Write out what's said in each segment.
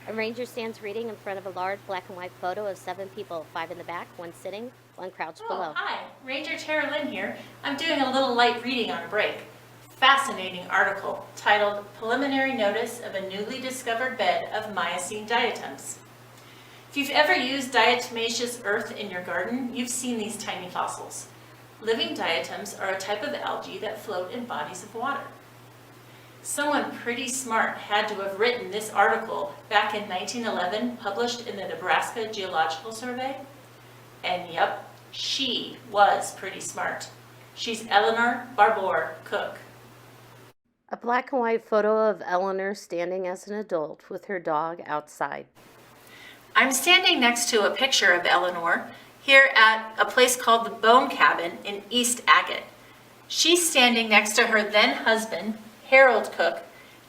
A ranger stands reading in front of a large black and white photo of 7 people, 5 in the back, 1 sitting, 1 crouched below. Hi, Ranger Tera Lynn here. I'm doing a little light reading on a break. Fascinating article titled Preliminary Notice of a Newly Discovered Bed of Miocene Diatoms. If you've ever used diatomaceous earth in your garden, you've seen these tiny fossils. Living diatoms are a type of algae that float in bodies of water. Someone pretty smart had to have written this article back in 1911, published in the Nebraska Geological Survey. And yep, she was pretty smart. She's Eleanor Barbour Cook. A black and white photo of Eleanor standing as an adult with her dog outside. I'm standing next to a picture of Eleanor here at a place called the Bone Cabin in East Agate. She's standing next to her then husband, Harold Cook,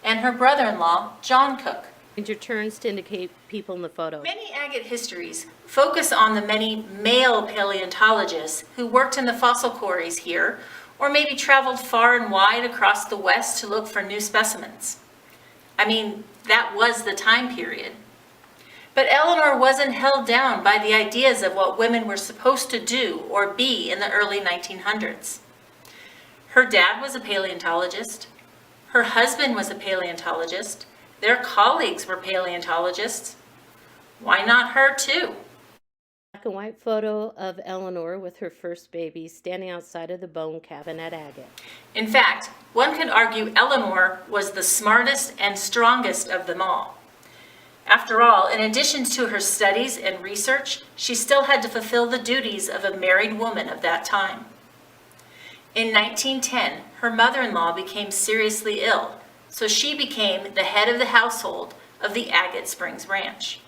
and her brother-in-law, John Cook. Ranger turns to indicate people in the photo. Many agate histories focus on the many male paleontologists who worked in the fossil quarries here, or maybe traveled far and wide across the West to look for new specimens. I mean, that was the time period. But Eleanor wasn't held down by the ideas of what women were supposed to do or be in the early 1900s. Her dad was a paleontologist. Her husband was a paleontologist. Their colleagues were paleontologists. Why not her too? Black and white photo of Eleanor with her first baby standing outside of the Bone Cabin at Agate. In fact, one could argue Eleanor was the smartest and strongest of them all. After all, in addition to her studies and research, she still had to fulfill the duties of a married woman of that time. In 1910, her mother-in-law became seriously ill, so she became the head of the household of the Agate Springs Ranch.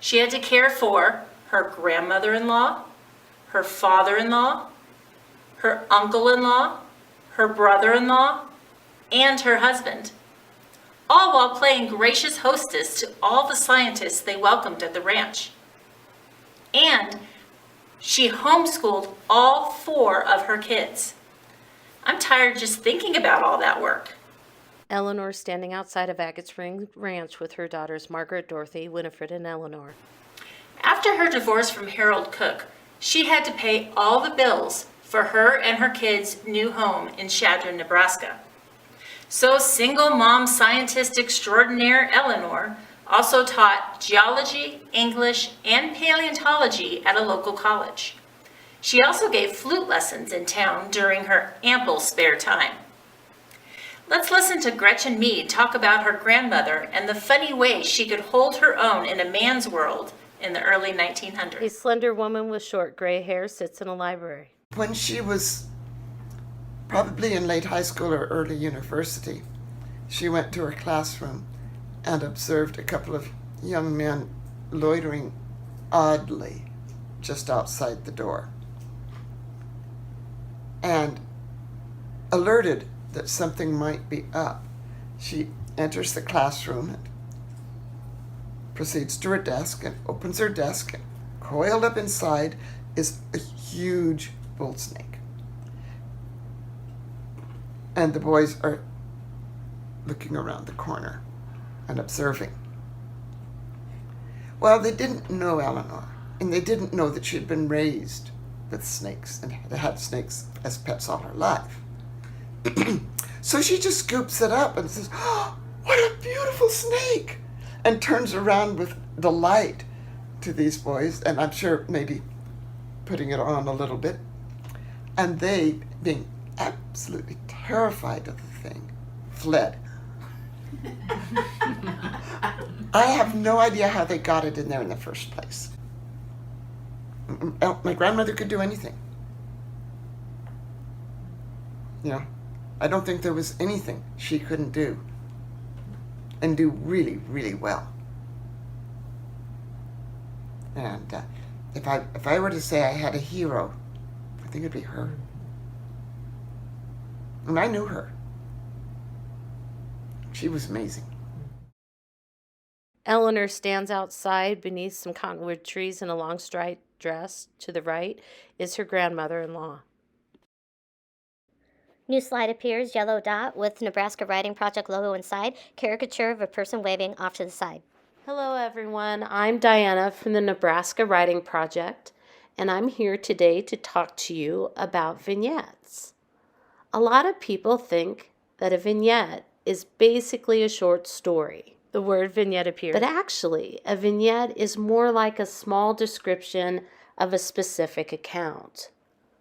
She had to care for her grandmother-in-law, her father-in-law, her uncle-in-law, her brother-in-law, and her husband, all while playing gracious hostess to all the scientists they welcomed at the ranch. And she homeschooled all 4 of her kids. I'm tired just thinking about all that work. Eleanor standing outside of Agate Springs Ranch with her daughters Margaret, Dorothy, Winifred, and Eleanor. After her divorce from Harold Cook, she had to pay all the bills for her and her kids' new home in Chadron, Nebraska. So single mom scientist extraordinaire Eleanor also taught geology, English, and paleontology at a local college. She also gave flute lessons in town during her ample spare time. Let's listen to Gretchen Mead talk about her grandmother and the funny ways she could hold her own in a man's world in the early 1900s. A slender woman with short gray hair sits in a library. When she was probably in late high school or early university, she went to her classroom and observed a couple of young men loitering oddly just outside the door. And alerted that something might be up, she enters the classroom and proceeds to her desk and opens her desk, and coiled up inside is a huge bull snake. And the boys are looking around the corner and observing. Well, they didn't know Eleanor, and they didn't know that she had been raised with snakes and had snakes as pets all her life. So she just scoops it up and says, "Oh, what a beautiful snake!" and turns around with delight to these boys, and I'm sure maybe putting it on a little bit. And they, being absolutely terrified of the thing, fled. I have no idea how they got it in there in the first place. My grandmother could do anything. You know, I don't think there was anything she couldn't do and do really, really well. And if I were to say I had a hero, I think it'd be her. And I knew her. She was amazing. Eleanor stands outside beneath some cottonwood trees in a long striped dress. To the right is her grandmother-in-law. New slide appears, yellow dot with Nebraska Writing Project logo inside, caricature of a person waving off to the side. Hello, everyone. I'm Diana from the Nebraska Writing Project, and I'm here today to talk to you about vignettes. A lot of people think that a vignette is basically a short story. The word vignette appears. But actually, a vignette is more like a small description of a specific account.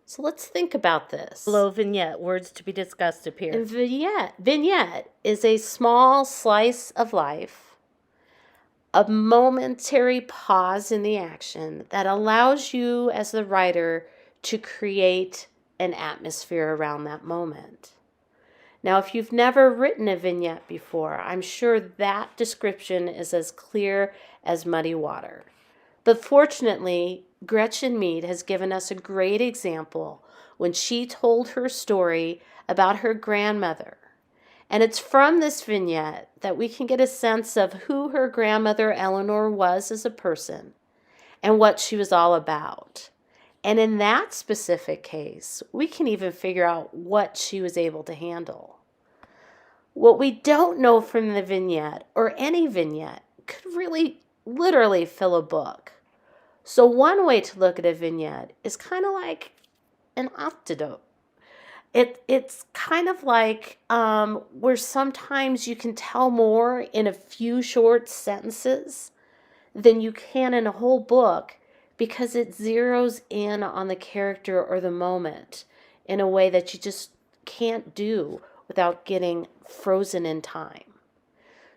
So let's think about this. Below vignette, words to be discussed appear. And vignette is a small slice of life, a momentary pause in the action that allows you as the writer to create an atmosphere around that moment. Now, if you've never written a vignette before, I'm sure that description is as clear as muddy water. But fortunately, Gretchen Mead has given us a great example when she told her story about her grandmother. And it's from this vignette that we can get a sense of who her grandmother Eleanor was as a person and what she was all about. And in that specific case, we can even figure out what she was able to handle. What we don't know from the vignette, or any vignette, could really literally fill a book. So one way to look at a vignette is kind of like an anecdote. It's kind of like where sometimes you can tell more in a few short sentences than you can in a whole book, because it zeroes in on the character or the moment in a way that you just can't do without getting frozen in time.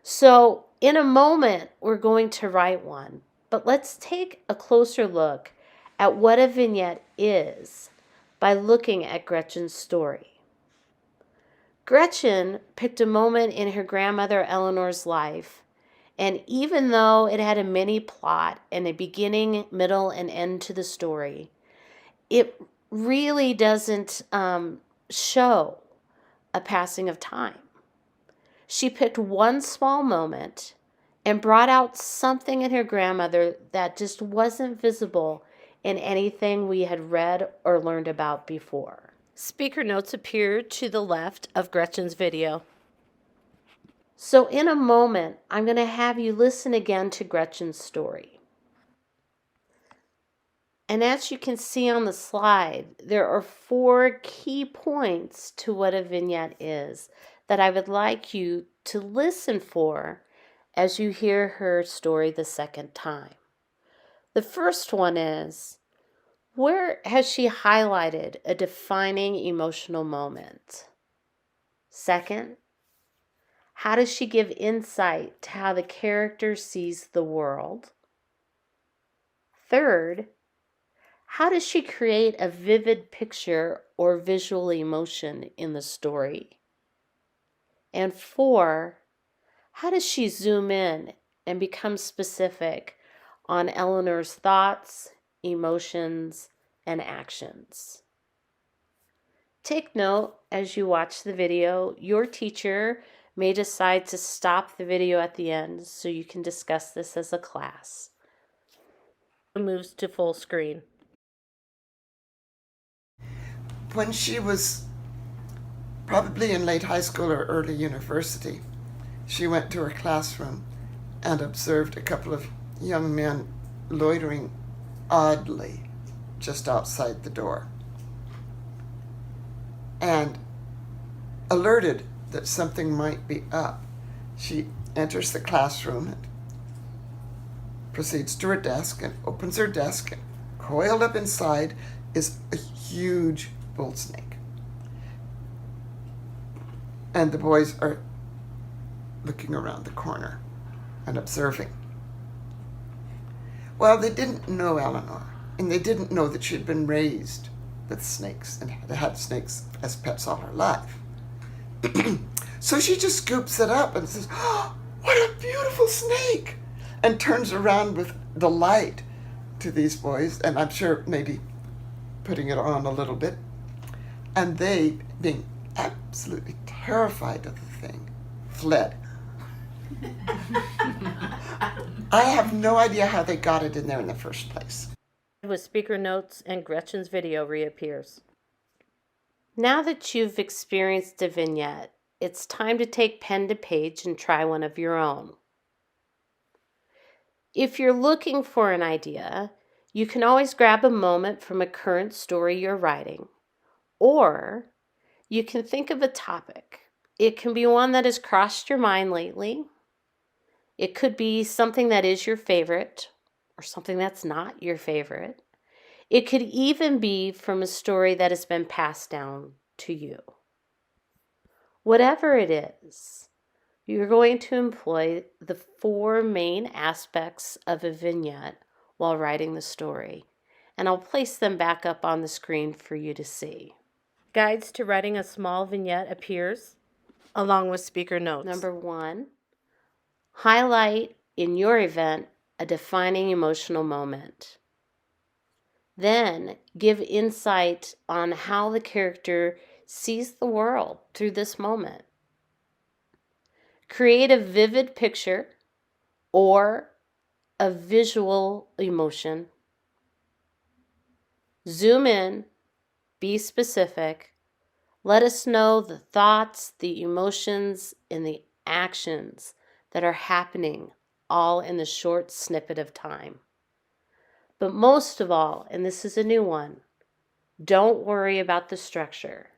So in a moment, we're going to write one, but let's take a closer look at what a vignette is by looking at Gretchen's story. Gretchen picked a moment in her grandmother Eleanor's life, and even though it had a mini plot and a beginning, middle, and end to the story, it really doesn't show a passing of time. She picked one small moment and brought out something in her grandmother that just wasn't visible in anything we had read or learned about before. Speaker notes appear to the left of Gretchen's video. So in a moment, I'm going to have you listen again to Gretchen's story. And as you can see on the slide, there are 4 key points to what a vignette is that I would like you to listen for as you hear her story the second time. The first one is, where has she highlighted a defining emotional moment? Second, how does she give insight to how the character sees the world? Third, how does she create a vivid picture or visual emotion in the story? And 4, how does she zoom in and become specific on Eleanor's thoughts, emotions, and actions? Take note as you watch the video. Your teacher may decide to stop the video at the end so you can discuss this as a class. Moves to full screen. When she was probably in late high school or early university, she went to her classroom and observed a couple of young men loitering oddly just outside the door, and alerted that something might be up, she enters the classroom and proceeds to her desk and opens her desk, and coiled up inside is a huge bull snake. And the boys are looking around the corner and observing. Well, they didn't know Eleanor, and they didn't know that she had been raised with snakes and had snakes as pets all her life. So she just scoops it up and says, "Oh, what a beautiful snake!" and turns around with delight to these boys, and I'm sure maybe putting it on a little bit. And they, being absolutely terrified of the thing, fled. I have no idea how they got it in there in the first place. With speaker notes and Gretchen's video reappears. Now that you've experienced a vignette, it's time to take pen to page and try one of your own. If you're looking for an idea, you can always grab a moment from a current story you're writing, or you can think of a topic. It can be one that has crossed your mind lately. It could be something that is your favorite or something that's not your favorite. It could even be from a story that has been passed down to you. Whatever it is, you're going to employ the 4 main aspects of a vignette while writing the story, and I'll place them back up on the screen for you to see. Guides to writing a small vignette appears along with speaker notes. Number 1, highlight in your event a defining emotional moment. Then give insight on how the character sees the world through this moment. Create a vivid picture or a visual emotion. Zoom in, be specific. Let us know the thoughts, the emotions, and the actions that are happening all in the short snippet of time. But most of all, and this is a new one, don't worry about the structure.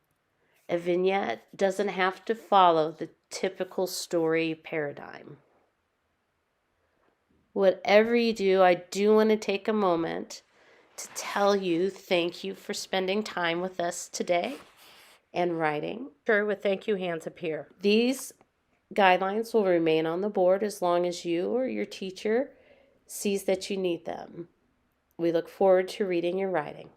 A vignette doesn't have to follow the typical story paradigm. Whatever you do, I do want to take a moment to tell you thank you for spending time with us today and writing. Sure, with thank you hands appear. These guidelines will remain on the board as long as you or your teacher sees that you need them. We look forward to reading your writing.